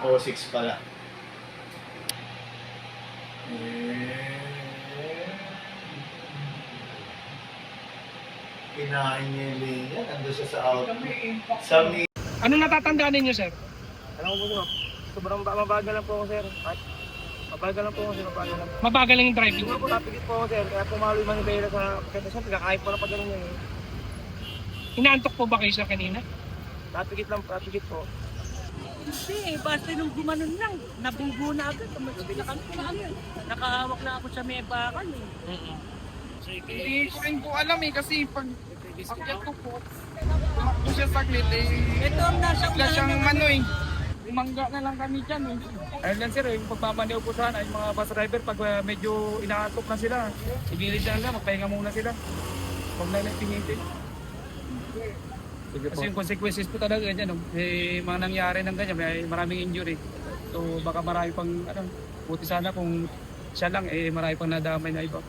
O6 pala. Kinain niya yung linya, nandun siya sa out. Sa mi... Ano natatandaan ninyo, sir? Alam mo po, sobrang mabagal lang po ako, sir. At mabagal lang po ako, sir. Mabagal lang. Mabagal lang yung driving. Siguro po, napigit po ako, sir. Kaya pumalo yung manibela sa pagkatasyon. Pagkakain po na pa ganun yun. Inaantok po ba kayo, sir, kanina? Napigit lang, napigit po. Hindi, basta nung gumanon lang, nabugo na agad. Nakahawak na ako sa may bakal eh. Hindi ko rin po alam eh kasi pag akyat ko po, tumakbo siya saglit eh. Ito ang nasa Bigla siyang mano eh. Umangga na lang kami dyan eh. Ayun lang, sir. Yung pagpapaniw po sana, yung mga bus driver, pag medyo inaantok na sila, ibilis na lang, magpahinga muna sila. Huwag na lang pinitin. Kasi yung consequences po talaga ganyan, no? Eh, mga nangyari ng ganyan, may maraming injury. So baka marami pang, buti sana kung siya lang, marami pang nadamay na iba.